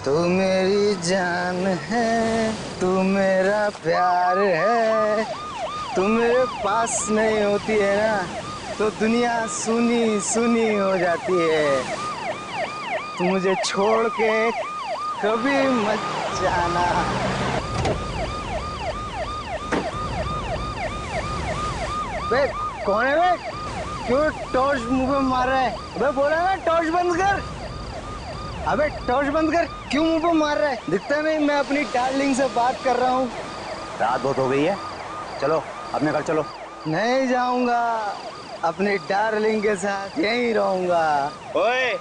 तू मेरी जान है, तू मेरा प्यार है। तू मेरे पास नहीं होती है ना तो दुनिया सुनी सुनी हो जाती है। तू मुझे छोड़ के कभी मत जाना। बे कौन है बे? क्यों टॉर्च मुंह पे मार रहा है? अबे बोला ना टॉर्च बंद कर। अबे टॉर्च बंद कर, क्यों मुंह पे मार रहा है? दिखता नहीं मैं अपनी डार्लिंग से बात कर रहा हूँ। रात बहुत हो गई है, चलो अपने घर चलो। नहीं जाऊंगा, अपनी डार्लिंग के साथ यहीं रहूंगा। ओए,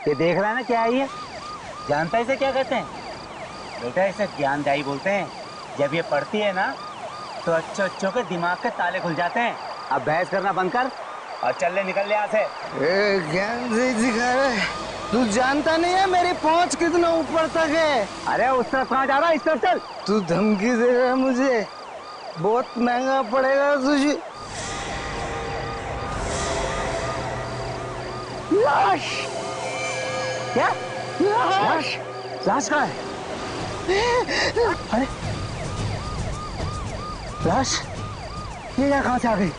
ये देख रहा है ना क्या है ये? जानता है इसे क्या कहते हैं? बेटा इसे ज्ञानदायी बोलते हैं। जब ये पढ़ती है ना तो अच्छे अच्छों के दिमाग के ताले खुल जाते हैं। अब बहस करना बंद कर और चल ले, निकल ले यहाँ से। ज्ञान से दिखा रहा है। तू जानता नहीं है मेरी पहुंच कितना ऊपर तक है। अरे उस तरफ कहाँ जा रहा है? इस तरफ चल। तू धमकी दे रहा है मुझे, बहुत महंगा पड़ेगा तुझे। लाश? क्या लाश? लाश कहाँ है? अरे लाश ये यहाँ कहाँ से आ गई?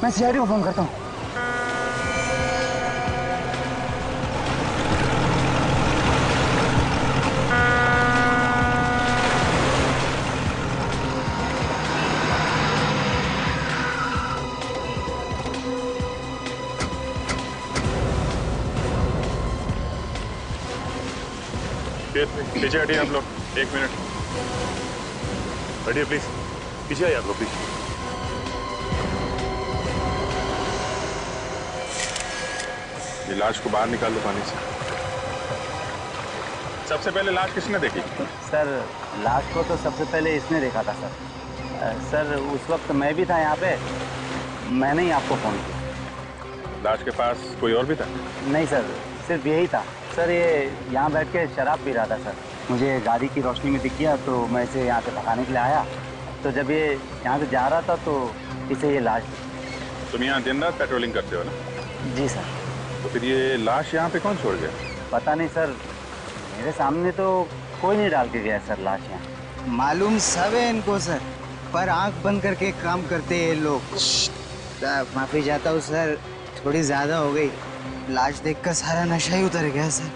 मैं सीआईडी को फोन करता हूँ। पीछे हटिए आप लोग, 1 मिनट हटिए प्लीज, पीछे आइए आप लोग प्लीज। ये लाश को बाहर निकाल दो पानी से। सबसे पहले लाश किसने देखी? सर लाश को तो सबसे पहले इसने देखा था सर। सर उस वक्त मैं भी था यहाँ पे, मैंने ही आपको फोन किया। लाश के पास कोई और भी था? नहीं सर, सिर्फ यही था सर। ये यहाँ बैठ के शराब पी रहा था सर। मुझे गाड़ी की रोशनी में दिख गया तो मैं इसे यहाँ से भगाने के लिए आया। तो जब ये यहाँ से जा रहा था तो इसे ये लाश दिखी। तुम यहाँ दिन रात पेट्रोलिंग करते हो ना? जी सर। तो फिर ये लाश यहाँ पे कौन छोड़ गया? पता नहीं सर, मेरे सामने तो कोई नहीं डाल के गया सर लाश यहाँ। मालूम सब है इनको सर, पर आंख बंद करके काम करते हैं ये लोग। माफी चाहता हूँ सर, थोड़ी ज्यादा हो गई। लाश देखकर सारा नशा ही उतर गया सर।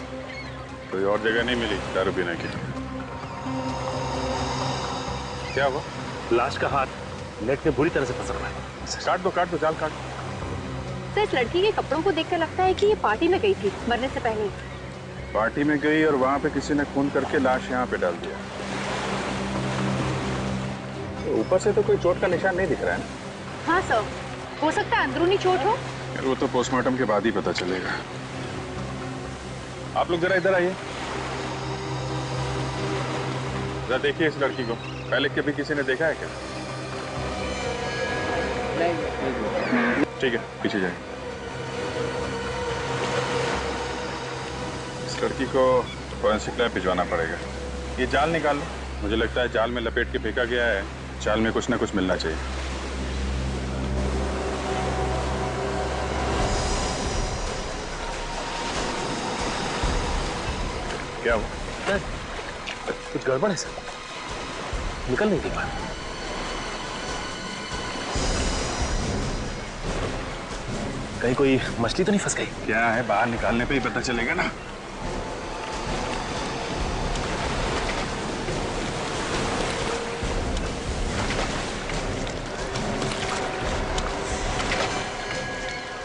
कोई और जगह नहीं मिली दारू पीने की? क्या हुआ? लाश का हाथ नेट में बुरी तरह से फंसा हुआ है। काट दो जाल काट। सर इस लड़की के कपड़ों को देखकर लगता है कि ये पार्टी में गई थी मरने से पहले। पार्टी में गई और वहां पे किसी ने खून करके लाश यहाँ पे डाल दिया। तो ऊपर से तो कोई चोट का निशान नहीं दिख रहा है ना? हाँ सर, हो सकता है अंदरूनी चोट हो। वो तो पोस्टमार्टम के बाद ही पता चलेगा। आप लोग जरा इधर आइए, जरा देखिए इस लड़की को। पहले कभी किसी ने देखा है क्या? नहीं। ठीक है, पीछे जाइए। इस लड़की को फॉरेंसिक लैब भिजवाना पड़ेगा। ये जाल निकाल लो। मुझे लगता है जाल में लपेट के फेंका गया है। जाल में कुछ ना कुछ मिलना चाहिए। क्या हुआ? सर कुछ गड़बड़ है सर, निकल नहीं दे पा। कहीं कोई मछली तो नहीं फंस गई? क्या है, बाहर निकालने पे ही पता चलेगा ना।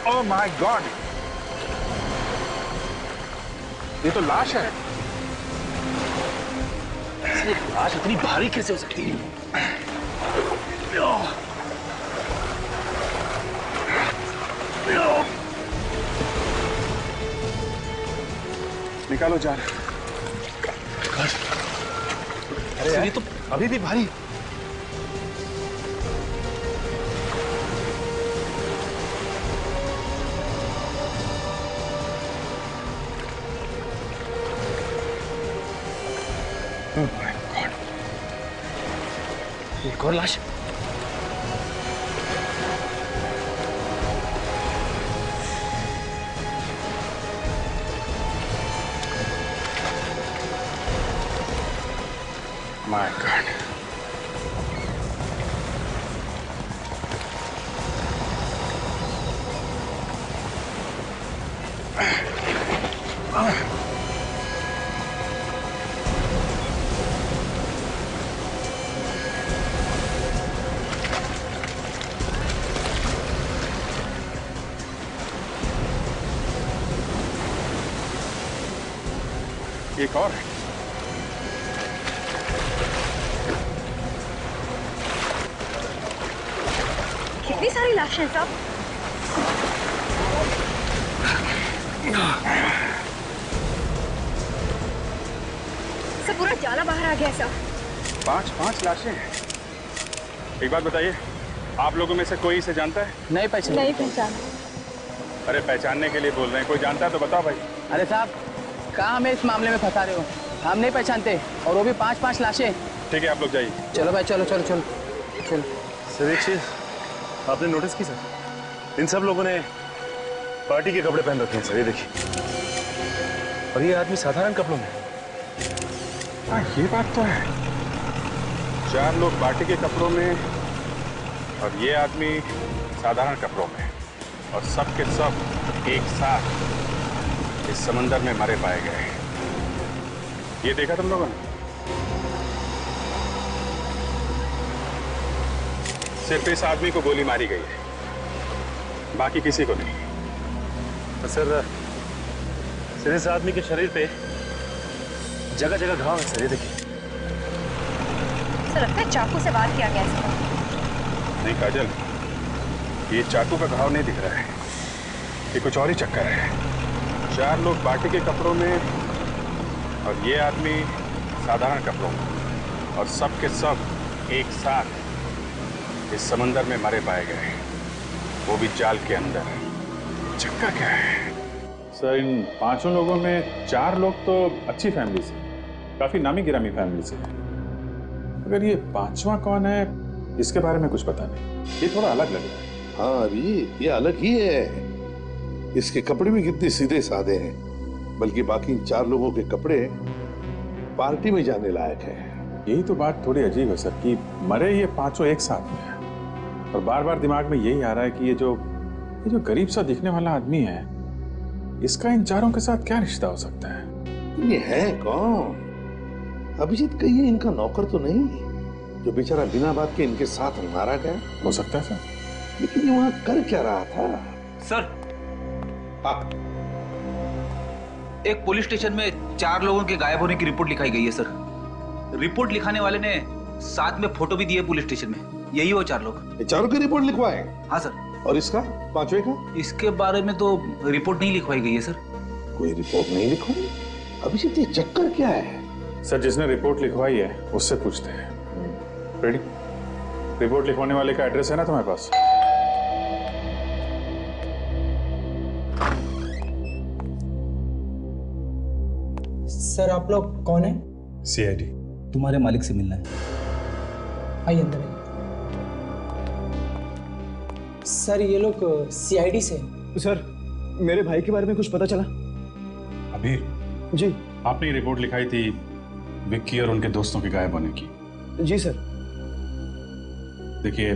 ओह माय गॉड, ये तो लाश है। लाश इतनी भारी कैसे हो सकती है? निकालो जान। अरे ये तो अभी भी भारी। एक और लाश। My God. एक और है। कितनी सारी लाशें हैं साहब। सब पूरा जाला बाहर आ गया साहब। 5 लाशें हैं। एक बात बताइए, आप लोगों में से कोई इसे जानता है? नहीं पहचान। नहीं पहचान। अरे पहचानने के लिए बोल रहे हैं, कोई जानता है तो बताओ भाई। अरे साहब, कहाँ हमें इस मामले में फंसा रहे हो? हम नहीं पहचानते, और वो भी 5 लाशें। ठीक है, आप लोग जाइए। चलो भाई, चलो चलो चलो चलो। सर एक चीज आपने नोटिस की सर, इन सब लोगों ने पार्टी के कपड़े पहन रखे हैं सर, ये देखिए। और ये आदमी साधारण कपड़ों में। हाँ, ये बात तो है। 4 लोग पार्टी के कपड़ों में और ये आदमी साधारण कपड़ों में, और सब के सब एक साथ इस समंदर में मरे पाए गए। ये देखा तुम लोगों ने? सिर्फ इस आदमी को गोली मारी गई है, बाकी किसी को नहीं। तो सर इस आदमी के शरीर पे जगह जगह घाव है सर, ये देखिए। सर लगता है चाकू से वार किया गया इसको। नहीं काजल, ये चाकू का घाव नहीं दिख रहा है, ये कुछ और ही चक्कर है। 4 लोग पार्टी के कपड़ों में और ये आदमी साधारण कपड़ों में, और सब के सब एक साथ इस समंदर में मरे पाए गए, वो भी जाल के अंदर। चक्कर क्या है? सर, इन 5 लोगों में 4 लोग तो अच्छी फैमिली से, काफी नामी गिरामी फैमिली से है। अगर ये 5वां कौन है, इसके बारे में कुछ पता नहीं। ये थोड़ा अलग लग रहा है। हाँ अभी ये अलग ही है। इसके कपड़े भी कितने सीधे साधे हैं, बल्कि बाकी 4 लोगों के कपड़े पार्टी में जाने लायक है। यही तो बात थोड़ी अजीब है सर, कि मरे ये 5 एक साथ में है, और बार बार दिमाग में यही आ रहा है कि ये जो गरीब सा दिखने वाला आदमी है, इसका इन 4 के साथ क्या रिश्ता हो सकता है? ये है कौन? अभिजीत कहिए इनका नौकर तो नहीं, जो बेचारा बिना बात के इनके साथ मारा गया? हो सकता है सर। लेकिन ये वहां कर क्या रहा था? सर, हाँ, एक पुलिस स्टेशन में 4 लोगों के गायब होने की रिपोर्ट लिखाई गई है सर। रिपोर्ट लिखाने वाले ने साथ में फोटो भी दी है पुलिस स्टेशन में। यही वो 4 लोग। ये 4 की रिपोर्ट लिखवाए? हाँ सर। और इसका 5वें का? इसके बारे में तो रिपोर्ट नहीं लिखवाई गई है सर। कोई रिपोर्ट नहीं लिखवाई? अभिजीत ये चक्कर क्या है? सर, जिसने रिपोर्ट लिखवाई है उससे पूछते हैं। रेडी? रिपोर्ट लिखवाने वाले का एड्रेस है ना तुम्हारे पास? सर आप लोग कौन है? CID। तुम्हारे मालिक से मिलना है। आइए अंदर आइए। सर ये लोग CID से। सर मेरे भाई के बारे में कुछ पता चला? अबीर जी। आपने ये रिपोर्ट लिखाई थी विक्की और उनके दोस्तों के गायब होने की। जी सर। देखिए,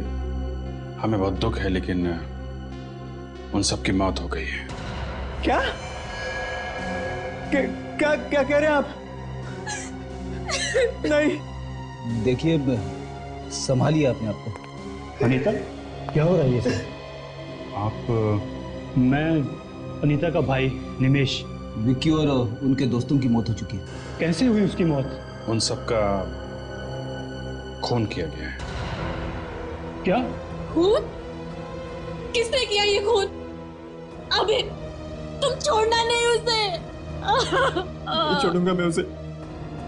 हमें बहुत दुख है, लेकिन उन सब की मौत हो गई है। क्या क्या क्या कह रहे हैं आप? नहीं। देखिए, संभालिए अपने आप को। अनीता, क्या हो रहा है ये सब? आप? मैं अनीता का भाई निमेश। विक्की और उनके दोस्तों की मौत हो चुकी है। कैसे हुई उसकी मौत? उन सब का खून किया गया है। क्या खून? किसने किया ये खून? अबे तुम छोड़ना नहीं उसे। नहीं छोड़ूंगा मैं उसे,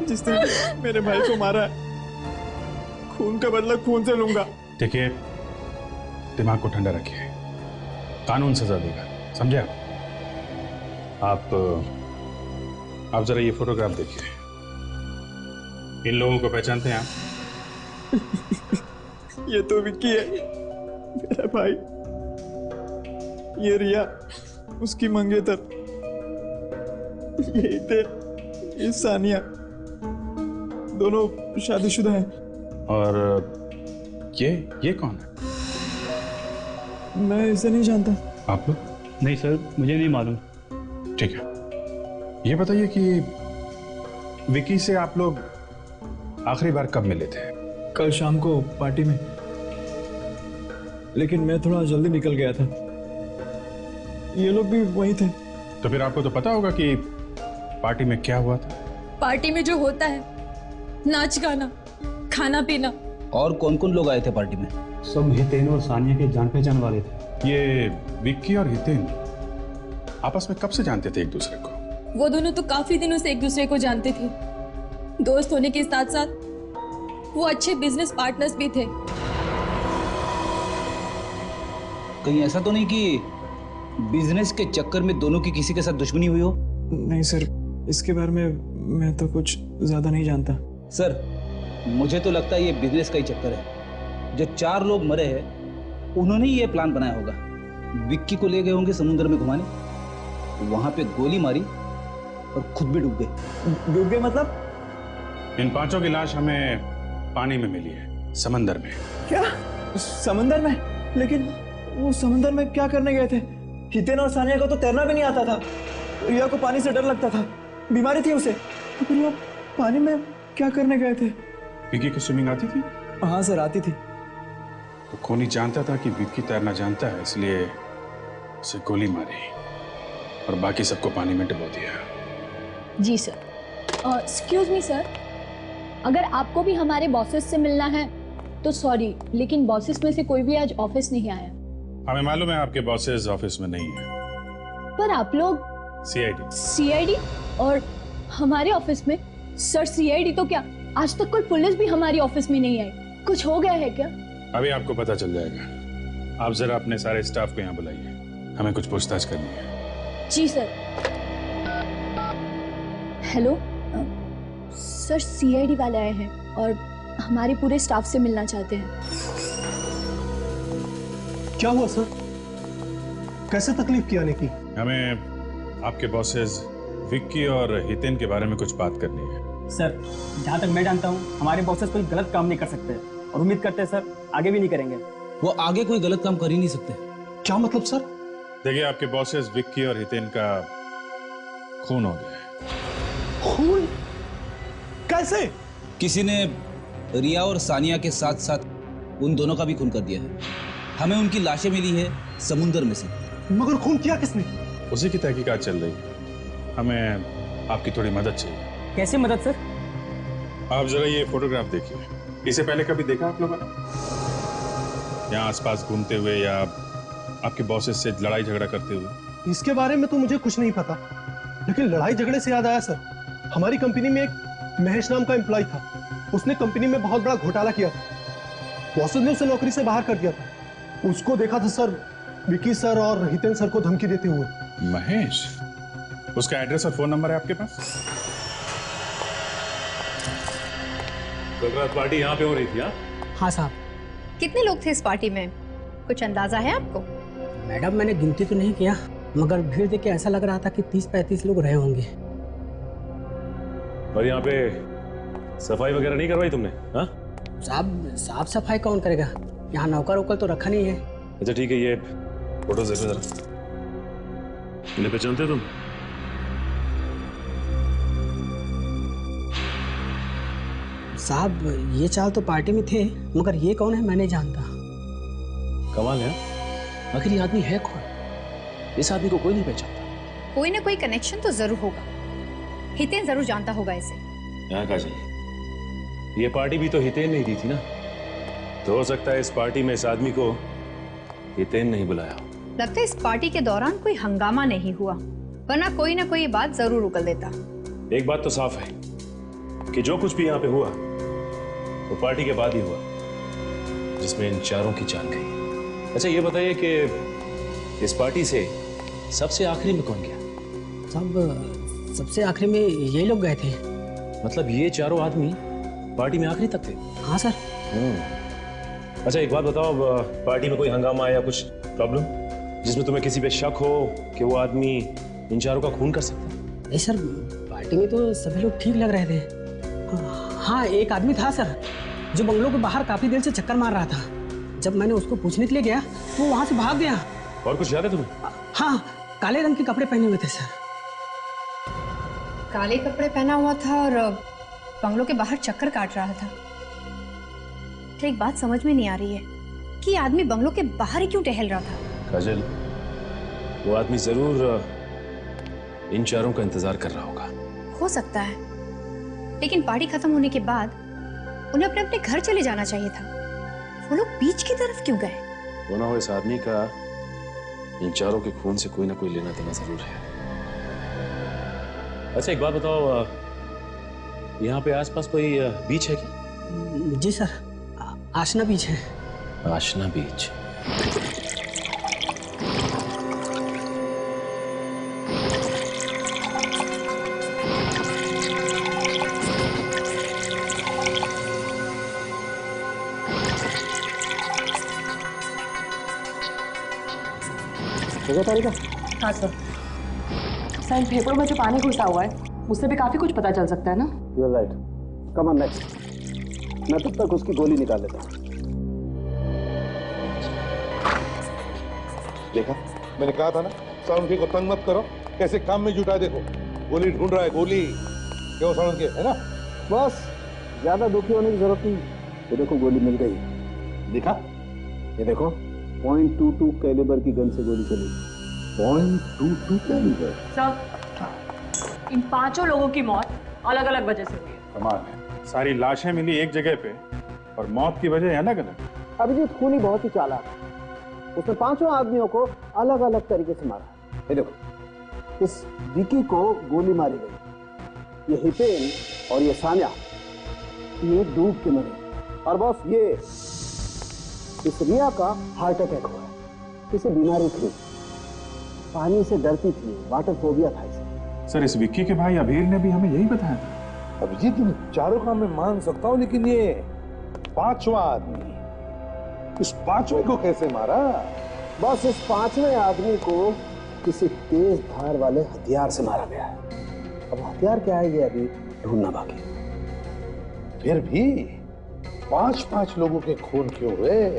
जिसने मेरे भाई को मारा है। खून का बदला खून से लूंगा। देखिए, दिमाग को ठंडा रखिए, कानून सजा देगा, समझे आप? जरा ये फोटोग्राफ देखिए। इन लोगों को पहचानते हैं आप? ये तो विक्की है, मेरा भाई। ये रिया, उसकी मंगेतर। ये सानिया, दोनों शादीशुदा हैं। और ये कौन है? मैं इसे नहीं जानता। आप लोग? नहीं सर, मुझे नहीं मालूम। ठीक है, ये बताइए कि विकी से आप लोग आखिरी बार कब मिले थे? कल शाम को पार्टी में, लेकिन मैं थोड़ा जल्दी निकल गया था। ये लोग भी वहीं थे। तो फिर आपको तो पता होगा कि पार्टी में क्या हुआ था। पार्टी में जो होता है, नाच गाना, खाना पीना। और कौन कौन लोग आए थे पार्टी में? सब हितेन और सानिया के जान पहचान वाले थे। ये विक्की और हितेन आपस में कब से जानते थे एक दूसरे को? वो दोनों तो काफी दिनों से एक दूसरे को जानते थे। दोस्त होने के साथ साथ वो अच्छे बिजनेस पार्टनर्स भी थे। कहीं ऐसा तो नहीं कि बिजनेस के चक्कर में दोनों की किसी के साथ दुश्मनी हुई हो? नहीं सर, इसके बारे में मैं तो कुछ ज्यादा नहीं जानता। सर, मुझे तो लगता है ये बिजनेस का ही चक्कर है। जो 4 लोग मरे हैं उन्होंने ही ये प्लान बनाया होगा। विक्की को ले गए होंगे समुद्र में घुमाने, वहां पे गोली मारी और खुद भी डूब गए। डूब गए मतलब? इन 5 की लाश हमें पानी में मिली है, समंदर में। क्या? समंदर में? लेकिन वो समंदर में क्या करने गए थे? हितेन और सानिया को तो तैरना भी नहीं आता था। रिया को पानी से डर लगता था, बीमारी थी उसे, तो फिर वो पानी में क्या करने गए थे? विक्की को स्विमिंग आती थी? हाँ सर, आती थी। तो खूनी जानता था कि विक्की तैरना जानता है, इसलिए उसे गोली मारी और बाकी सबको पानी में डुबो दिया। जी सर। एक्सक्यूज मी सर, अगर आपको भी हमारे बॉसेस से मिलना है तो सॉरी, लेकिन बॉसेस में से कोई भी आज ऑफिस नहीं आया। हमें मालूम है आपके बॉसेस ऑफिस में नहीं है। पर आप लोग सीआईडी और हमारे ऑफिस में? सर, सीआईडी तो क्या, आज तक कोई पुलिस भी हमारी ऑफिस में नहीं आई। कुछ हो गया है क्या? अभी आपको पता चल जाएगा। आप जरा अपने सारे स्टाफ को यहाँ बुलाइए, हमें कुछ पूछताछ करनी है। जी सर। हेलो सर, सीआईडी वाले आए हैं और हमारे पूरे स्टाफ से मिलना चाहते हैं। क्या हुआ सर? कैसे तकलीफ की आने की? हमें आपके बॉसेस विक्की और हितेन के बारे में कुछ बात करनी है। सर, जहाँ तक मैं जानता हूँ हमारे बॉसेस कोई गलत काम नहीं कर सकते और उम्मीद करते हैं सर आगे भी नहीं करेंगे। वो आगे कोई गलत काम कर ही नहीं सकते। क्या मतलब सर? देखिए, आपके बॉसेस विक्की और हितेन का खून हो गया है। खून? कैसे? किसी ने रिया और सानिया के साथ साथ उन दोनों का भी खून कर दिया है। हमें उनकी लाशें मिली है समुद्र में से। मगर खून किया किसने? उसी की तहकीकात चल रही है। हमें आपकी थोड़ी मदद चाहिए। कैसे मदद सर? आप जरा ये फोटोग्राफ देखिए। इसे पहले कभी देखा आप लोगों ने? यहाँ आसपास घूमते हुए या आपके बॉसेस से लड़ाई झगड़ा करते हुए? इसके बारे में तो मुझे कुछ नहीं पता, लेकिन लड़ाई झगड़े से याद आया सर, हमारी कंपनी में एक महेश नाम का एम्प्लॉय था। उसने कंपनी में बहुत बड़ा घोटाला किया था। बॉसेस ने उसे नौकरी से बाहर कर दिया था। उसको देखा था सर विकी सर और हितेन सर को धमकी देते हुए। महेश? उसका एड्रेस और फोन नंबर है आपके पास? कल रात पार्टी यहाँ पे हो रही थी? हाँ साहब। कितने लोग थे इस पार्टी में, कुछ अंदाजा है आपको? मैडम, मैंने गिनती तो नहीं किया, मगर भीड़ देख के ऐसा लग रहा था कि 30-35 लोग रहे होंगे। और यहाँ पे सफाई वगैरह नहीं करवाई तुमने? हाँ साहब, साफ सफाई कौन करेगा? यहाँ नौकर वोकर तो रखा नहीं है। अच्छा ठीक है, ये फोटो देखो जरा। इन्हें पहचानते हो तुम? साहब, ये चाल तो पार्टी में थे, मगर ये कौन है मैं नहीं जानता। कमाल है। आखिर ये आदमी है कौन? इस आदमी को कोई नहीं पहचानता। कोई ना कोई कनेक्शन तो जरूर होगा। हितेन जरूर जानता होगा इसे। यहाँ काजल, ये पार्टी भी तो हितेन नहीं दी थी ना, तो हो सकता है इस पार्टी में इस आदमी को हितेन नहीं बुलाया। लगता है इस पार्टी के दौरान कोई हंगामा नहीं हुआ, वरना कोई ना कोई बात जरूर उगल देता। एक बात तो साफ है कि जो कुछ भी यहाँ पे हुआ वो पार्टी के बाद ही हुआ, जिसमें इन चारों की जान गई। अच्छा ये बताइए कि इस पार्टी से सबसे आखिरी में कौन गया? साहब, सबसे आखिरी में ये लोग गए थे। मतलब ये चारों आदमी पार्टी में आखिरी तक थे? हाँ सर। अच्छा एक बात बताओ, पार्टी में कोई हंगामा या कुछ प्रॉब्लम जिसमें तुम्हें किसी पे शक हो कि वो आदमी इन चारों का खून कर सकता है? नहीं सर, पार्टी में तो सभी लोग ठीक लग रहे थे। हाँ, एक आदमी था सर जो बंगलों के बाहर काफी देर से चक्कर मार रहा था। जब मैंने उसको पूछने के लिए गया तो वो वहां से भाग गया। और कुछ याद है तुम्हें? हाँ, काले रंग के कपड़े पहने हुए थे सर। काले कपड़े पहना हुआ था और बंगलों के बाहर चक्कर काट रहा था। तो एक बात समझ में नहीं आ रही है कि आदमी बंगलों के बाहर ही क्यों टहल रहा था। काजल, वो आदमी जरूर इन चारों का इंतजार कर रहा होगा। हो सकता है, लेकिन पार्टी खत्म होने के बाद उन्हें अपने अपने घर चले जाना चाहिए था। वो लोग बीच की तरफ क्यों गए? वो ना हो इस आदमी का इन चारों के खून से कोई ना कोई लेना देना जरूर है। अच्छा, एक बात बताओ, यहाँ पे आसपास कोई बीच है क्या? जी सर, आशना बीच है। आशना बीच। तारिका? हाँ सर। सर, इन फेफड़ों में जो पानी घुसा हुआ है उससे भी काफी कुछ पता चल सकता है ना? You're right. Come on next. मैं तब तक उसकी गोली निकाल लेता हूँ। देखा, मैंने कहा था ना, साउंड को तंग मत करो। कैसे काम में जुटा, देखो गोली ढूंढ रहा है। गोली क्यों साउंड के, है ना? बस ज्यादा दुखी होने की जरूरत नहीं। ये देखो गोली मिल गई। देखा, ये देखो .22 कैलिबर की गन से गोली चली। .22 कैलिबर। सर, इन 5 लोगों की मौत अलग अलग वजह से हुई है। कमाल है, सारी लाशें मिली एक जगह पे और मौत की वजह अलग अलग। अभिजीत खूनी बहुत ही चालाक है। उसने 5 आदमियों को अलग अलग तरीके से मारा। ये देखो, इस विकी को गोली मारी गई, ये हितेन और ये सान्या, ये डूब के मरे। और बॉस, ये इस रिया का हार्ट अटैक हुआ है। इसे बीमारी थी, पानी से डरती थी, वाटर फोबिया था इसे। सर, इस विक्की के भाई अभीर ने भी हमें यही बताया था। अभिजीत, इन चारों का मैं मान सकता हूँ, लेकिन ये 5वां आदमी, इस 5वें को कैसे मारा? बस इस 5वें आदमी को किसी तेज धार वाले हथियार से मारा गया है। अब हथियार क्या है ये अभी ढूंढना बाकी। फिर भी 5 लोगों के खून क्यों हुए?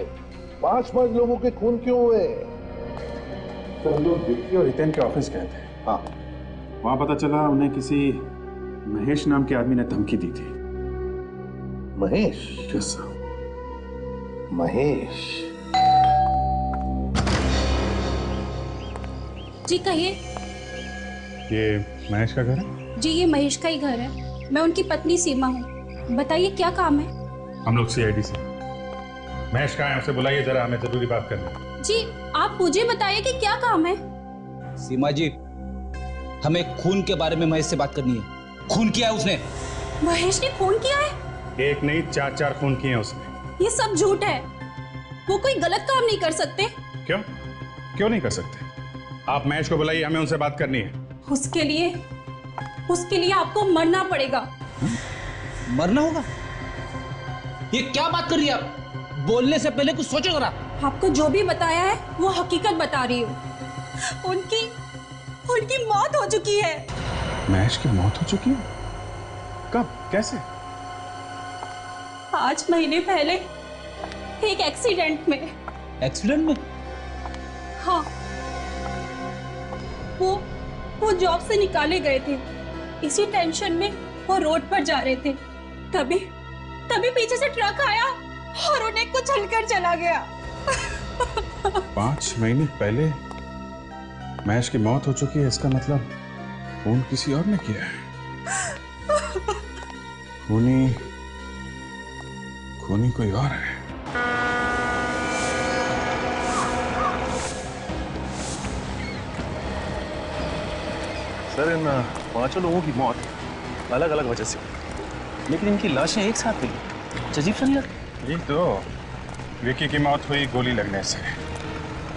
5 लोगों के खून क्यों हुए? तो हम लोग विक्की और हितेन के ऑफिस गए थे। हाँ, वहां पता चला उन्हें किसी महेश नाम के आदमी ने धमकी दी थी। महेश? Yes sir. महेश? जी कहिए। ये महेश का घर है? जी, ये महेश का ही घर है। मैं उनकी पत्नी सीमा हूँ। बताइए क्या काम है? हम लोग CID से। महेश कहाँ है, उसे बुलाइए जरा, हमें जरूरी बात करनी है। जी, आप मुझे बताइए कि क्या काम है। सीमा जी, हमें खून के बारे में महेश से बात करनी है। खून किया है उसने। महेश ने खून किया है? एक नहीं, 4 खून किए हैं उसने। ये सब झूठ है। वो कोई गलत काम नहीं कर सकते। क्यों? क्यों नहीं कर सकते? आप महेश को बुलाइए, हमें उनसे बात करनी है। उसके लिए आपको मरना पड़ेगा। मरना होगा? ये क्या बात कर रही है आप? बोलने से पहले कुछ सोचो जरा। आपको जो भी बताया है वो हकीकत बता रही हूँ। उनकी मौत हो चुकी है। महेश की मौत हो चुकी है? कब? कैसे? 5 महीने पहले एक एक्सीडेंट में। एक्सीडेंट में? हाँ, वो जॉब से निकाले गए थे। इसी टेंशन में वो रोड पर जा रहे थे, तभी पीछे से ट्रक आया और उन्हें कुचलकर चला गया। 5 महीने पहले महेश की मौत हो चुकी है, इसका मतलब खून किसी और ने किया है। खूनी कोई और है। सर, इन 5 लोगों की मौत अलग अलग वजह से हुई, लेकिन इनकी लाशें एक साथ मिली। अजीब सा नहीं लगता? ये तो विकी की मौत हुई गोली लगने से,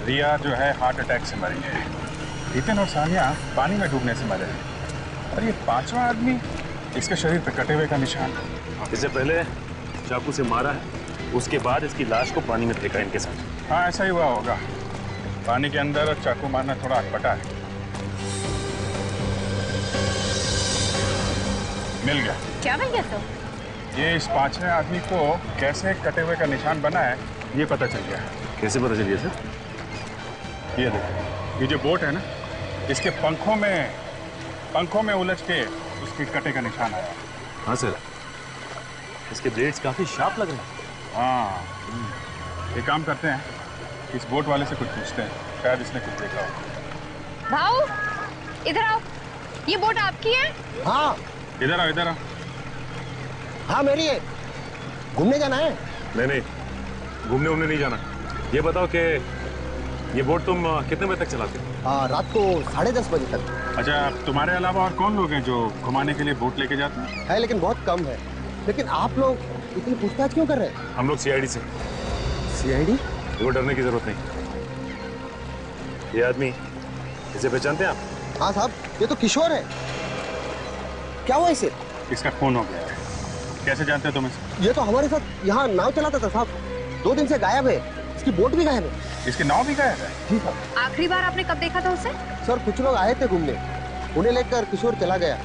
रिया जो है हार्ट अटैक से मरी है, हितेन और सानिया पानी में डूबने से मरे हैं, और ये 5वां आदमी, इसके शरीर पे कटे हुए का निशान है। इससे पहले चाकू से मारा है, उसके बाद इसकी लाश को पानी में फेंका इनके साथ। हाँ, ऐसा ही हुआ होगा। पानी के अंदर चाकू मारना थोड़ा अटपटा है। मिल गया। क्या मिल गया? तो ये इस पांचवें आदमी को कैसे कटे हुए का निशान बना है ये पता चल गया। कैसे पता चलिए सर? ये देखो, ये जो बोट है ना, इसके पंखों में उलझ के उसके कटे का निशान आया। हाँ सर, इसके ब्लेड्स काफी शार्प लग रहे हैं। हाँ, एक काम करते हैं, इस बोट वाले से कुछ पूछते हैं, शायद इसने कुछ देखा हो। भाऊ, इधर आओ। ये बोट आपकी है? हाँ। इधर आओ, इधर आओ। हाँ मेरी है। घूमने जाना है? नहीं, घूमने नहीं जाना। ये बताओ कि ये बोट तुम कितने बजे तक चलाते हो? रात को 10:30 बजे तक। अच्छा, तुम्हारे अलावा और कौन लोग हैं जो घुमाने के लिए बोट लेके जाते हैं? है लेकिन बहुत कम है। लेकिन आप लोग इतनी पूछताछ क्यों कर रहे हैं? हम लोग सीआईडी से। सीआईडी? वो डरने की जरूरत नहीं। ये आदमी, इसे पहचानते हैं आप? हाँ साहब, ये तो किशोर है। क्या हुआ इसे? इसका खून हो गया है। कैसे जानते हो तुम इसे? ये तो हमारे साथ यहाँ नाव चलाता था साहब। 2 दिन से गायब है। इसकी बोट भी गायब है। इसकी नाव भी गायब है? जी साहब। आखिरी बार आपने कब देखा था उसे? सर कुछ लोग आए थे घूमने, उन्हें लेकर किशोर चला गया,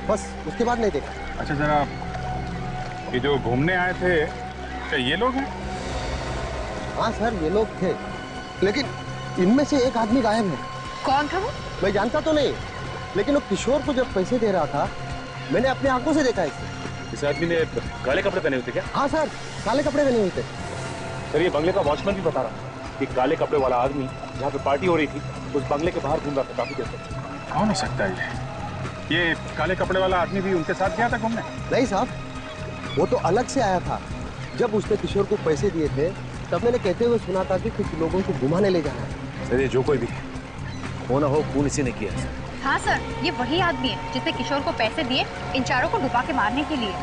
बस उसके बाद नहीं देखा। अच्छा जरा, ये जो घूमने आए थे क्या ये लोग हैं? हाँ सर, ये लोग थे, लेकिन इनमें से एक आदमी गायब है। कौन था वो? मैं जानता तो नहीं, लेकिन वो किशोर को जब पैसे दे रहा था, मैंने अपनी आंखों से देखा इसे। इस आदमी ने काले कपड़े पहने हुए थे क्या? हाँ सर, काले कपड़े पहने हुए थे। सर, ये बंगले का वॉचमैन भी बता रहा कि काले कपड़े वाला आदमी जहाँ पे पार्टी हो रही थी उस बंगले के बाहर घूम रहा था काफी देर तक। कौन हो सकता है ये काले कपड़े वाला आदमी भी उनके साथ गया था घूमने? नहीं साहब, वो तो अलग से आया था। जब उसने किशोर को पैसे दिए थे तब मैंने कहते हुए सुना था कि कुछ लोगों को घुमाने ले जाना है। सर, ये जो कोई भी हो ना हो, खून इसी ने किया है सर। हाँ सर, ये वही आदमी है जिसने किशोर को पैसे दिए इन चारों को डुबा के मारने के लिए।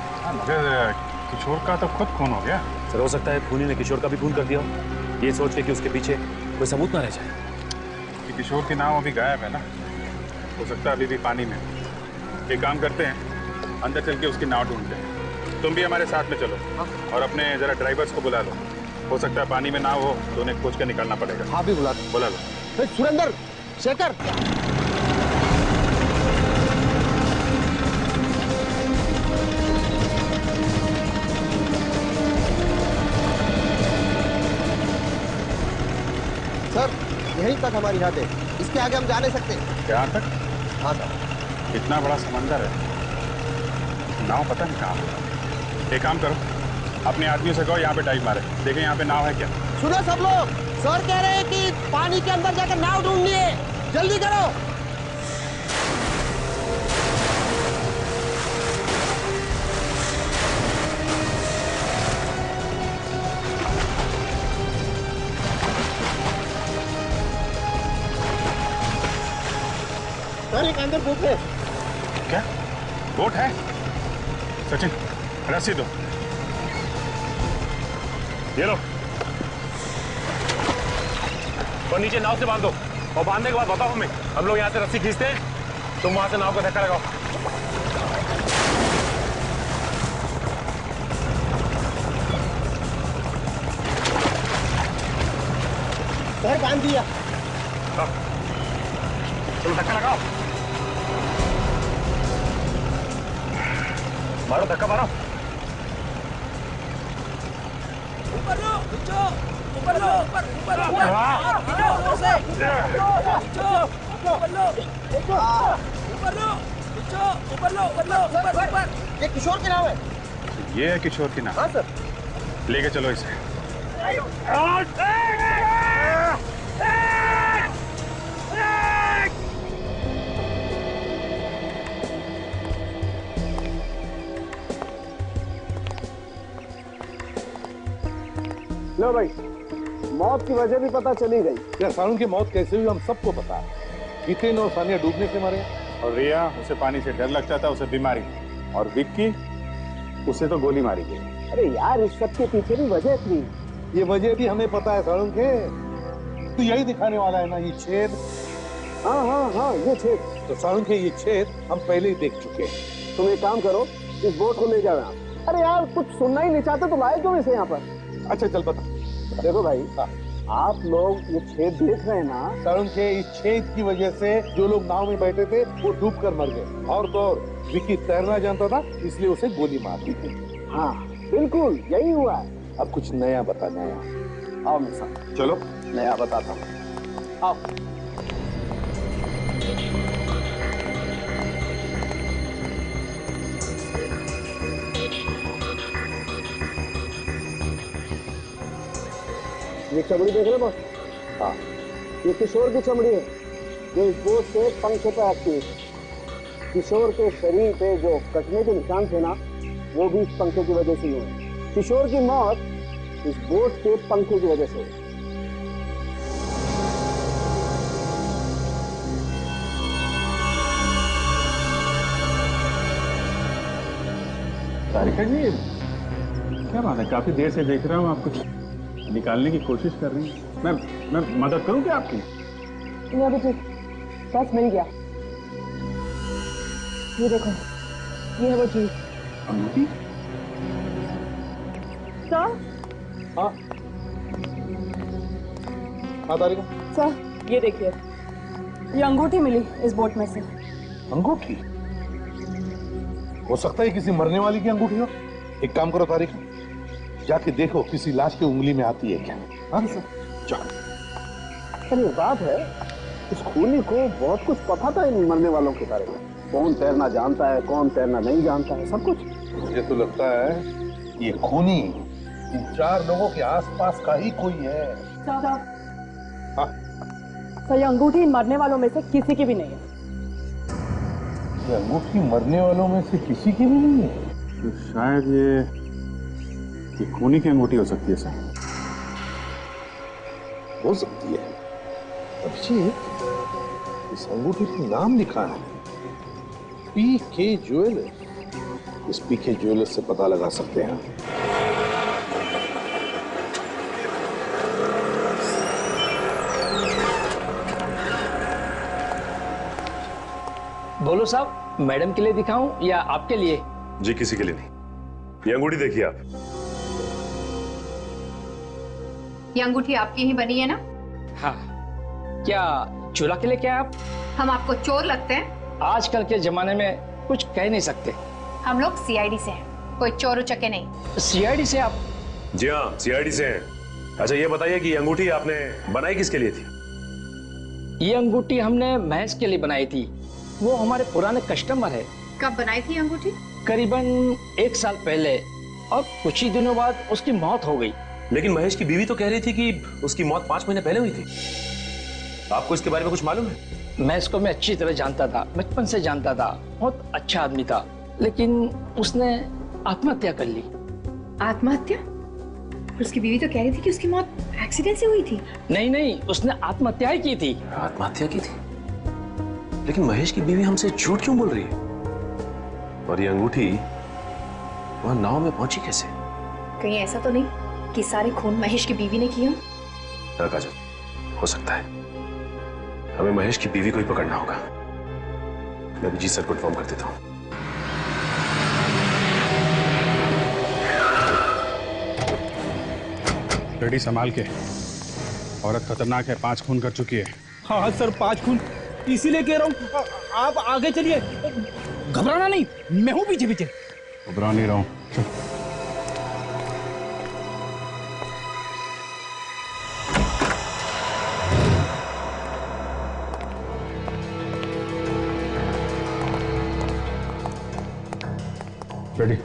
किशोर का तो खुद खून हो गया। सर, हो सकता है खूनी ने किशोर का भी खून कर दिया हो, ये सोच के कि उसके पीछे कोई सबूत ना रह जाए। कि किशोर की नाव अभी गायब है ना, हो सकता है अभी भी पानी में। एक काम करते हैं, अंदर चल के उसकी नाव ढूंढते हैं। तुम भी हमारे साथ में चलो और अपने जरा ड्राइवर्स को बुला लो। हो सकता है पानी में ना हो तो उन्हें खोज कर निकालना पड़ेगा। हाँ भी बुला लो। सुरेंद्र, शेखर, सर यहीं तक हमारी हद है, इसके आगे हम जा नहीं सकते। यहाँ तक? हाँ सर। इतना बड़ा समंदर है, नाव पता नहीं कहाँ है। एक काम करो, अपने आदमियों से कहो यहाँ पे डाइव मारे, देखें यहाँ पे नाव है क्या। सुनो सब लोग, सर कह रहे हैं कि पानी के अंदर जाकर नाव ढूंढनी है, जल्दी करो। सर एक अंदर बोट है। क्या बोट है? सचिन, रस्सी दो। ये लो, और नीचे नाव से बांध दो, और बांधने के बाद बताओ हमें। हम लोग यहाँ से रस्सी खींचते हैं, तुम वहां से नाव का धक्का लगाओ। सर बांध दिया। तुम धक्का लगाओ, मारो धक्का मारो। ऊपर लो, नीचे, ऊपर लो, ऊपर ऊपर ऊपर ऊपर ऊपर। ये किशोर की नाव है। ये है किशोर की नाव? हाँ सर। लेके चलो इसे। लो भाई, मौत की वजह भी पता चली गई। क्या सारुण की मौत कैसे हुई हम सबको पता है। हितेन और सानिया डूबने से मरे, और रिया, उसे पानी से डर लगता था, उसे बीमारी, और विक्की, उसे तो गोली मारी गई। अरे यार, इस सब के पीछे भी वजह थी। ये वजह भी हमें पता है सारुण के, तो यही दिखाने वाला है ना ये छेद। हाँ हाँ हाँ, ये छेद। तो सारुण के ये छेद हम पहले ही देख चुके हैं। तुम एक काम करो, इस बोट को ले जाओ यहाँ। अरे यार, कुछ सुनना ही नहीं चाहते तो लाए क्यों इसे यहाँ पर? अच्छा चल बता। देखो भाई, आप लोग ये छेद देख रहे हैं ना, सारुण के इस छेद की वजह से जो लोग नाव में बैठे थे वो डूब कर मर गए, और तो और विक्की तैरना जानता था इसलिए उसे गोली मार दी थी। हाँ बिल्कुल यही हुआ है। अब कुछ नया बता, नया। आओ मेरे साथ। चलो नया बताता हूँ, आओ। ये चमड़ी देख रहे बॉस? हाँ, ये किशोर की चमड़ी है जो इस बोझ से पंखे पे आती है। किशोर के शरीर पे जो कटने के निशान थे ना, वो भी इस पंखे की वजह से हुए। किशोर की मौत इस बोझ के पंखे की वजह से हुई। तारिका जी, क्या बात है, काफी देर से देख रहा हूँ आप कुछ निकालने की कोशिश कर रही हैं। मैं मदद करूँ क्या आपकी? नहीं अभी ठीक, बस मिल गया। ये देखो, ये है वो चीज। अंगूठी? सर? हाँ हाँ तारिका। सर ये देखिए, ये अंगूठी मिली इस बोट में से। अंगूठी? हो सकता है किसी मरने वाली की अंगूठी हो। एक काम करो तारिका, जाके देखो किसी लाश की उंगली में आती है क्या। हाँ सर ये बात है, इस खूनी को बहुत कुछ पता था इन मरने वालों के बारे में। कौन तैरना जानता है, कौन तैरना नहीं जानता है, सब कुछ। मुझे तो लगता है ये खूनी इन 4 लोगों के आसपास का ही कोई है। सर ये अंगूठी इन मरने वालों में से किसी की भी नहीं है। ये अंगूठी मरने वालों में से किसी की भी नहीं है? तो शायद ये खूनी की अंगूठी हो सकती है सर। हो सकती है। अभिषेक, इस अंगूठी पर नाम लिखा है PK ज्वेलर्स। इस PK ज्वेलर्स से पता लगा सकते हैं। बोलो साहब, मैडम के लिए दिखाऊं या आपके लिए? जी किसी के लिए नहीं। ये अंगूठी देखिए आप। ये अंगूठी आपकी ही बनी है ना? हाँ। क्या चोरा के लिए क्या आप? हम आपको चोर लगते हैं? आजकल के जमाने में कुछ कह नहीं सकते। हम लोग CID से हैं, कोई चोर उचक्के नहीं। CID से आप? जी हाँ, CID से हैं। अच्छा ये बताइए कि ये अंगूठी आपने बनाई किसके लिए थी? ये अंगूठी हमने महेश के लिए बनाई थी, वो हमारे पुराने कस्टमर है। कब बनाई थी अंगूठी? करीबन 1 साल पहले, और कुछ ही दिनों बाद उसकी मौत हो गई। लेकिन महेश की बीवी तो कह रही थी कि उसकी मौत 5 महीने पहले हुई थी। आपको इसके बारे में कुछ मालूम है? मैं इसको अच्छी तरह जानता था, बचपन से जानता था। बहुत अच्छा आदमी था, लेकिन उसने आत्महत्या कर ली। आत्महत्या? उसकी बीवी तो कह रही थी कि उसकी मौत एक्सीडेंट से हुई थी। नहीं, उसने आत्महत्या ही की थी। आत्महत्या की थी? लेकिन महेश की बीवी हमसे झूठ क्यों बोल रही है? और ये अंगूठी वहां नाव में पहुंची कैसे? कहीं ऐसा तो नहीं कि सारे खून महेश की बीवी ने किया? हाँ काजल, हो सकता है। हमें महेश की बीवी को ही पकड़ना होगा। मैं भी जी सर को इन्फॉर्म कर देता हूँ। रेडी संभाल के, औरत खतरनाक है, 5 खून कर चुकी है। हाँ सर 5 खून, इसीलिए कह रहा हूँ आप आगे चलिए, घबराना नहीं, मैं हूँ पीछे पीछे। घबरा नहीं रहा हूँ। रेडी।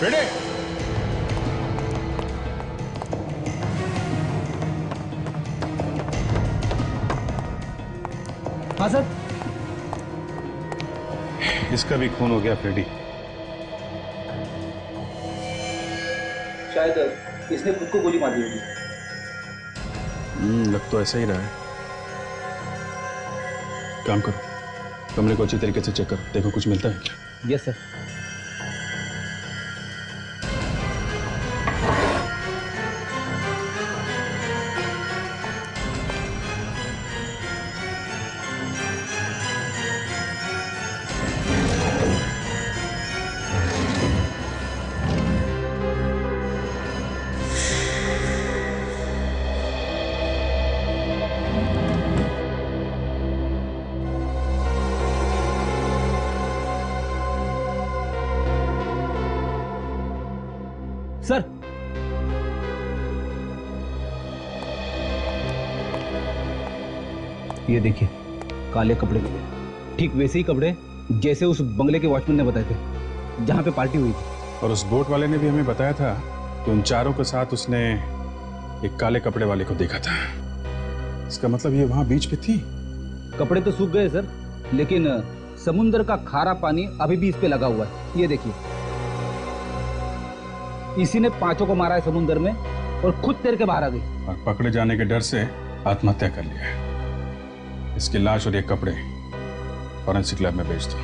रेडी। हाँ सर। इसका भी खून हो गया फ्रेडी। शायद इसने खुद को गोली मार दी होगी। लग तो ऐसा ही रहा है। काम करो, कमरे को अच्छी तरीके से चेक करो, देखो कुछ मिलता है क्या। Yes sir. सर, ये देखिए काले कपड़े मिले, ठीक वैसे ही कपड़े जैसे उस बंगले के वॉचमैन ने बताए थे जहां पे पार्टी हुई थी। और उस बोट वाले ने भी हमें बताया था कि उन चारों के साथ उसने एक काले कपड़े वाले को देखा था। इसका मतलब ये वहां बीच पे थी। कपड़े तो सूख गए सर, लेकिन समुद्र का खारा पानी अभी भी इस पे लगा हुआ है। ये देखिए, इसी ने पांचों को मारा है समुद्र में और खुद तैर के बाहर आ गई। और पकड़े जाने के डर से आत्महत्या कर लिया है। इसकी लाश और ये कपड़े फॉरेंसिक लैब में भेज दो।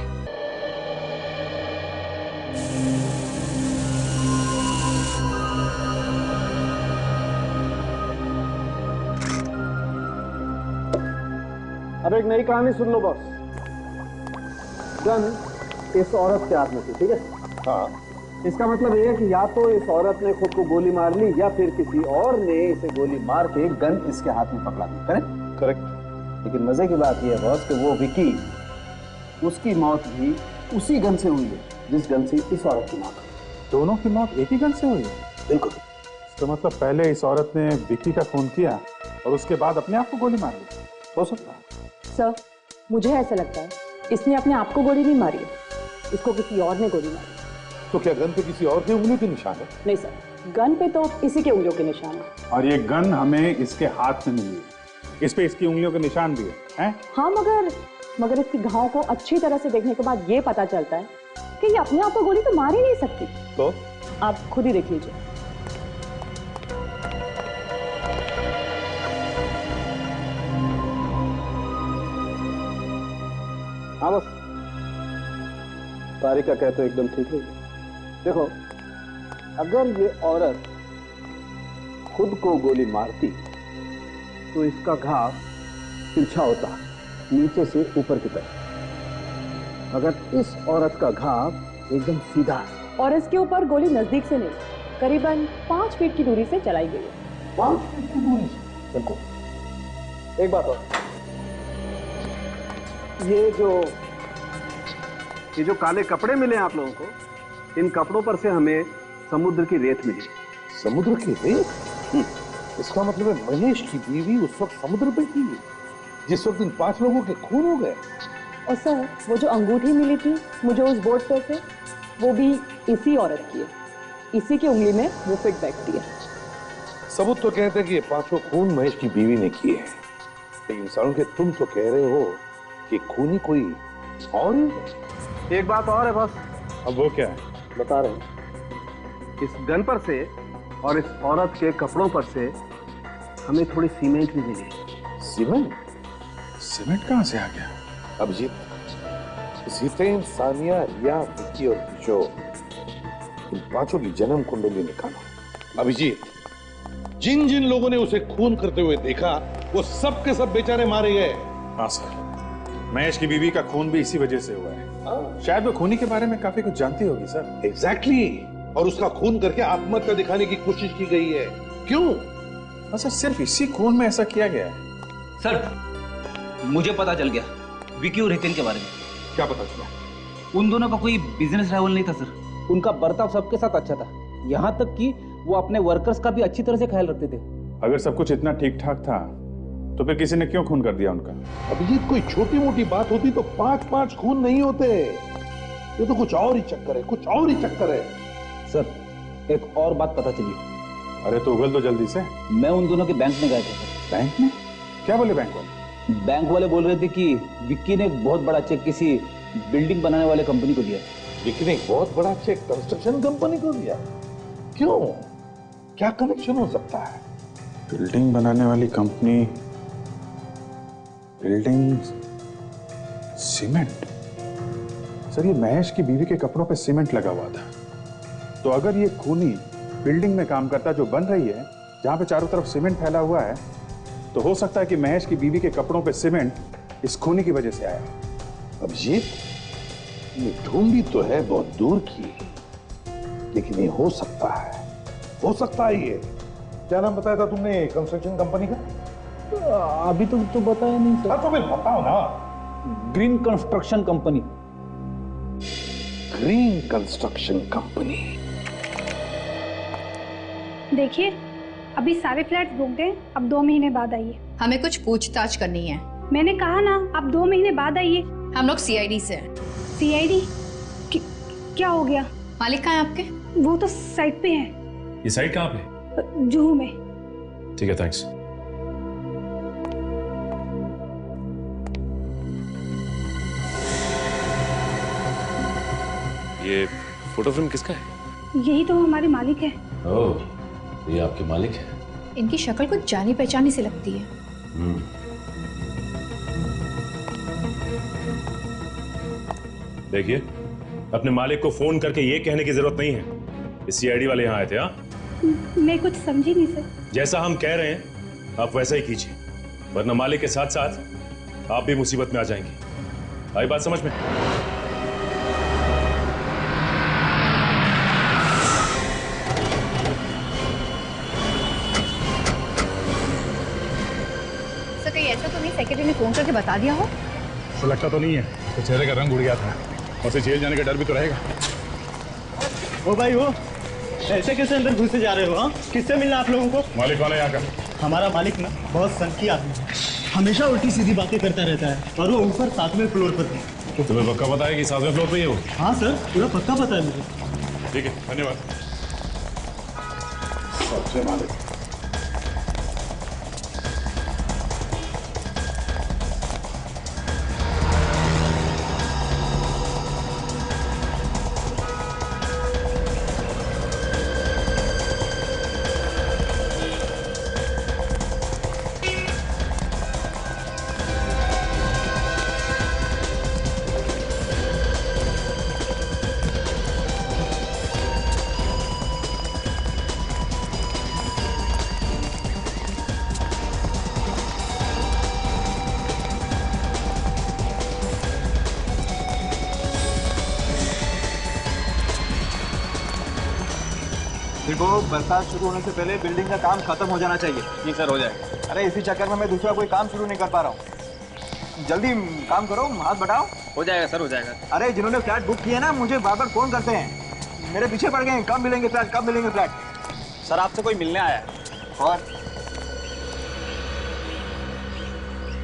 अब एक नई कहानी सुन लो बॉस। गन इस औरत के हाथ में थी, ठीक है? हाँ। इसका मतलब ये है कि या तो इस औरत ने खुद को गोली मार ली या फिर किसी और ने इसे गोली मार के गन इसके हाथ में पकड़ा दी। करेक्ट? करेक्ट। लेकिन मजे की बात यह है बॉस कि वो विकी, उसकी मौत भी उसी गन से हुई है जिस गन से इस औरत की मौत हुई। दोनों की मौत एक ही गन से हुई है? बिल्कुल। इसका मतलब पहले इस औरत ने विकी का खून किया और उसके बाद अपने आप को गोली मार ली। हो सकता है सर, मुझे ऐसा लगता है इसने अपने आप को गोली नहीं मारी है, इसको किसी और ने गोली मारी। तो क्या गन पे किसी और की उंगलियों के निशान है? नहीं सर, गन पे तो इसी के उंगलियों के निशान है। और ये गन हमें इसके हाथ में मिली है, इस पे इसकी उंगलियों के निशान भी है? हाँ, मगर इसकी घाव को अच्छी तरह से देखने के बाद ये पता चलता है कि ये अपने आप को गोली तो मार ही नहीं सकती। तो आप खुद ही देख लीजिए। हाँ बस, तारिका कहते तो एकदम ठीक है। देखो, अगर ये औरत खुद को गोली मारती तो इसका घाव तिरछा होता, नीचे से ऊपर की तरफ। अगर इस औरत का घाव एकदम सीधा है और इसके ऊपर गोली नजदीक से नहीं, करीबन 5 फीट की दूरी से चलाई गई है। 5 फीट की दूरी से? बिल्कुल। एक बात और, ये जो काले कपड़े मिले आप लोगों को, इन कपड़ों पर से हमें समुद्र की रेत मिली। समुद्र की रेत? इसका मतलब है महेश की बीवी उस वक्त समुद्र पे थी जिस वक्त इन 5 लोगों के खून हो गए। और सर, वो जो अंगूठी मिली थी मुझे उस बोट पे से, वो भी इसी औरत की है। इसी की उंगली में वो फिट बैठती है। सबूत तो कहते हैं कि ये 5 खून महेश की बीवी ने किए हैं, लेकिन सालों के तुम तो कह रहे हो कि खूनी कोई और है। एक बात और है बस। अब वो क्या है? बता रहे हैं। इस गन पर से और इस औरत के कपड़ों पर से हमें थोड़ी सीमेंट भी मिली। सीमेंट? सीमेंट कहां से आ गया? अभिजीत, जितेन, सानिया, रिया, विक्की और किशोर, इन 5 की जन्म कुंडली निकालो। अभिजीत, जिन जिन लोगों ने उसे खून करते हुए देखा वो सब के सब बेचारे मारे गए। हाँ सर, महेश की बीवी का खून भी इसी वजह से हुआ है। शायद वो खूनी के बारे में काफी कुछ जानती होगी सर। एग्जैक्टली। और उसका खून करके आत्महत्या दिखाने की कोशिश की गई है। क्यों? सर, सिर्फ इसी खून में ऐसा किया गया है? सर, मुझे पता चल गया विकी और हितेन के बारे में। क्या पता चला? उन दोनों का कोई बिजनेस राइवल नहीं था सर। उनका बर्ताव सबके साथ अच्छा था, यहाँ तक कि वो अपने वर्कर्स का भी अच्छी तरह से ख्याल रखते थे। अगर सब कुछ इतना ठीक ठाक था तो फिर किसी ने क्यों खून कर दिया उनका? अभिजीत, कोई छोटी मोटी बात होती तो 5 खून नहीं होते। ये तो कुछ और ही चक्कर है, कुछ और ही चक्कर है। सर, एक और बात पता चली। अरे तो उगल दो जल्दी से। मैं उन दोनों के बैंक में गया था। बैंक में? क्या बोले बैंक वाले? बैंक वाले बोल रहे थे कि विक्की ने एक बहुत बड़ा चेक किसी बिल्डिंग बनाने वाले कंपनी को दिया। विक्की ने एक बहुत बड़ा चेक कंस्ट्रक्शन कंपनी को दिया? क्यों? क्या कनेक्शन हो सकता है? बिल्डिंग बनाने वाली कंपनी, बिल्डिंग सीमेंट। सर ये महेश की बीवी के कपड़ों पे सीमेंट लगा हुआ था, तो अगर ये खूनी बिल्डिंग में काम करता जो बन रही है, जहां पे चारों तरफ सीमेंट फैला हुआ है, तो हो सकता है कि महेश की बीवी के कपड़ों पे सीमेंट इस खूनी की वजह से आया। अभिजीत, ये ढूंढी तो है बहुत दूर की, लेकिन ये हो सकता है, हो सकता है। ये क्या नाम बताया था तुमने कंस्ट्रक्शन कंपनी का? अभी तो बताया नहीं सर। तो फिर बताओ ना। Green construction company. Green construction company. देखिए, अभी सारे फ्लैट बुक दें, अब 2 महीने बाद आइए। हमें कुछ पूछताछ करनी है। मैंने कहा ना, अब 2 महीने बाद आइए। हम लोग सीआईडी से हैं। सीआईडी? क्या हो गया? मालिक कहाँ है आपके? वो तो साइट पे है। ये साइट कहाँ पे? जुहू में। ठीक है, थैंक्स। ये फोटो फिल्म किसका है? यही तो हमारे मालिक है। ओह, ये आपके मालिक है। इनकी शक्ल कुछ जानी पहचानी सी लगती है। देखिए, अपने मालिक को फोन करके ये कहने की जरूरत नहीं है सीआईडी वाले यहाँ आए थे। हाँ, मैं कुछ समझी नहीं सर। जैसा हम कह रहे हैं आप वैसा ही कीजिए, वरना मालिक के साथ साथ आप भी मुसीबत में आ जाएंगे। आई बात समझ में? सर कहीं ऐसा तो नहीं सेक्रेटरी ने फोन करके बता दिया हो? तो लगता तो नहीं है, तो चेहरे का रंग उड़ गया था और उसे जेल जाने का डर भी तो रहेगा। ओ भाई वो ऐसे कैसे अंदर घुसे जा रहे हो? हाँ, किससे मिलना आप लोगों को? मालिक कौन है यहाँ का? हमारा मालिक ना बहुत सनकी आदमी है, हमेशा उल्टी सीधी बातें करता रहता है, और वो ऊपर 7वें फ्लोर पर है। तुम्हें पक्का पता है कि 7वें फ्लोर पे ही हो? हाँ सर, पूरा पक्का पता है मुझे। ठीक है, धन्यवाद। सबसे मालिक देखो, बरसात शुरू होने से पहले बिल्डिंग का काम खत्म हो जाना चाहिए। जी सर, हो जाएगा। अरे इसी चक्कर में मैं दूसरा कोई काम शुरू नहीं कर पा रहा हूँ। जल्दी काम करो, हाथ बढ़ाओ। हो जाएगा सर, हो जाएगा। अरे जिन्होंने फ्लैट बुक किया ना, मुझे बार बार फोन करते हैं, मेरे पीछे पड़ गए हैं, कब मिलेंगे फ्लैट, कब मिलेंगे फ्लैट। सर आपसे कोई मिलने आया है। और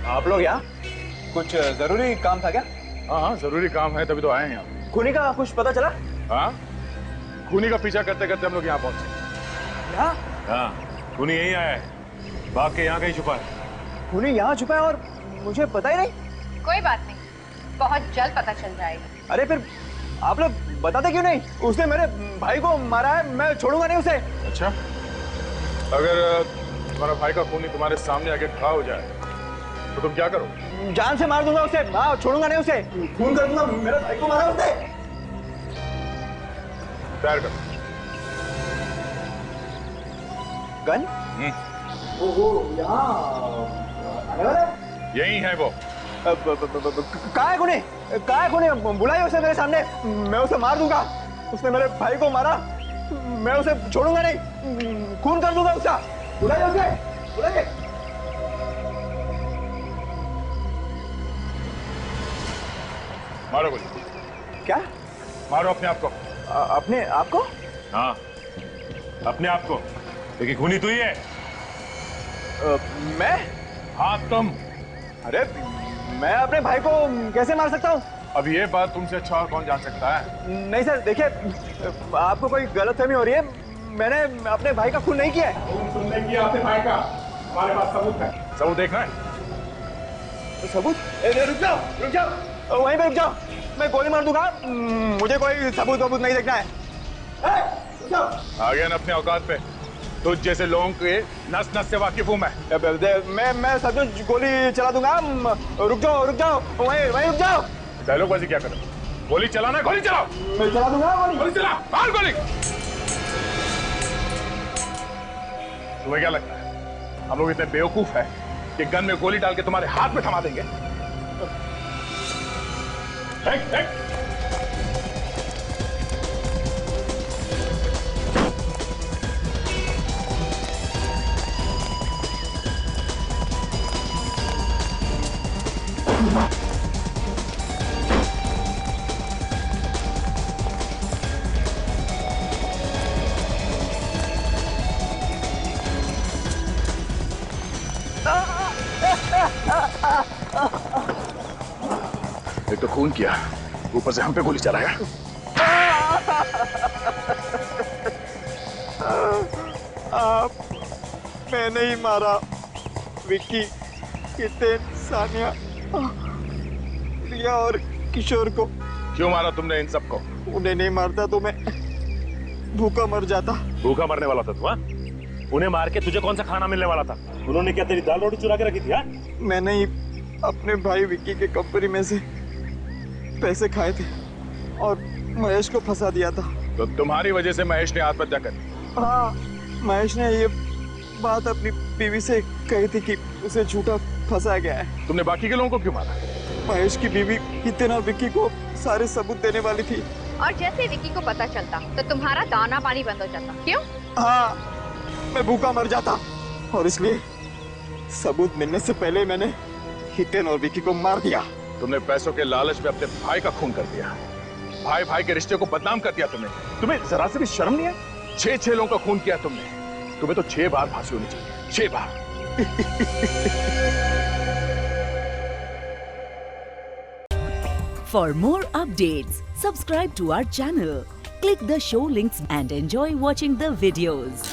आप लोग यहाँ कुछ जरूरी काम था क्या? हाँ, जरूरी काम है, तभी तो आए हैं यहाँ। खूनी का कुछ पता चला? हाँ, खूनी का पीछा करते करते हम लोग यहाँ पहुंचे। यहाँ? हाँ, खूनी यही आया है, भाग के यहाँ कहीं छुपा है। खूनी यहाँ छुपा है और मुझे पता ही नहीं? कोई बात नहीं, बहुत जल्द पता चल जाएगा। अरे फिर आप लोग बताते क्यों नहीं? उसने मेरे भाई को मारा है, मैं छोड़ूंगा नहीं उसे। अच्छा, अगर तुम्हारा भाई का खूनी तुम्हारे सामने आके खड़ा हो जाए तो तुम क्या करो? जान से मार दूंगा उसे। हाँ, छोड़ूंगा नहीं उसे, खून कर दूंगा। मेरे भाई को मारा उसने। तैयार कर। गन? वो यहाँ आने वाला है? यही है वो। कहाँ है खूनी? कहाँ है खूनी? बुलाइए उसे मेरे सामने, मैं उसे मार दूंगा। उसने मेरे भाई को मारा, मैं उसे छोड़ूंगा नहीं, खून कर दूंगा उसका। बुलाइए उसे, बुलाइए। मारो गोली। क्या? मारो अपने आप को। अपने आप को? हाँ, अपने आप को, लेकिन खूनी तू ही है। मैं? हाँ, तुम। अरे मैं अपने भाई को कैसे मार सकता हूँ? अब ये बात तुमसे अच्छा और कौन जान सकता है? नहीं सर, देखिए, आपको कोई गलतफहमी हो रही है। मैंने अपने भाई का खून नहीं किया है। तुमने किया अपने भाई का, हमारे पास सबूत है। सबूत देखना है? सबूत? रुक जाओ, रुक जाओ, वहीं पे रुक जाओ, मैं गोली मार दूंगा। मुझे कोई सबूत वबूत नहीं देखना है। रुक जाओ। आ गया ना अपने औकात पे, तुझ जैसे लोगों के नस नस से वाकिफ हूं मैं। मैं सचमुच गोली चला दूंगा। रुक जाओ वहीं रुक जाओ। डायलॉगबाजी क्या कर रहे हो? गोली चलाना, गोली चलाओ। मैं चला दूंगा गोली चला, मार गोली। तुम्हें क्या लगता है हम लोग इतने बेवकूफ है कि गन में गोली डाल के तुम्हारे हाथ में थमा देंगे? देख। एक तो खून किया, ऊपर से हम पे गोली चलाया। मैं नहीं मारा विक्की, हितेन, सानिया, रिया और किशोर को। क्यों मारा तुमने इन सबको? उन्हें नहीं मारता तो मैं भूखा मर जाता। भूखा मरने वाला था तू? हाँ? उन्हें मार के तुझे कौन सा खाना मिलने वाला था? उन्होंने क्या तेरी दाल रोटी चुरा के रखी थी? हाँ? मैंने ही अपने भाई विक्की के कंपनी में से पैसे खाए थे और महेश को फंसा दिया था। तो तुम्हारी वजह से महेश ने आत्महत्या कर ली? हाँ, महेश ने ये बात अपनी बीवी से कही थी कि उसे झूठा फंसा गया है। तुमने बाकी के लोगों को क्यों मारा? महेश की बीवी हितेन और विक्की को सारे सबूत देने वाली थी। और जैसे विक्की को पता चलता तो तुम्हारा दाना पानी बंद हो जाता। क्यों? हाँ, मैं भूखा मर जाता और इसलिए सबूत मिलने से पहले मैंने हितेन और विक्की को मार दिया। तुमने पैसों के लालच में अपने भाई का खून कर दिया। भाई भाई के रिश्ते को बदनाम कर दिया तुमने। तुम्हें जरा से भी शर्म नहीं है? 6 लोगों का खून किया तुमने। तुम्हें तो 6 बार फांसी होनी चाहिए, 6 बार। For more updates, subscribe to our channel, click the show links and enjoy watching the videos.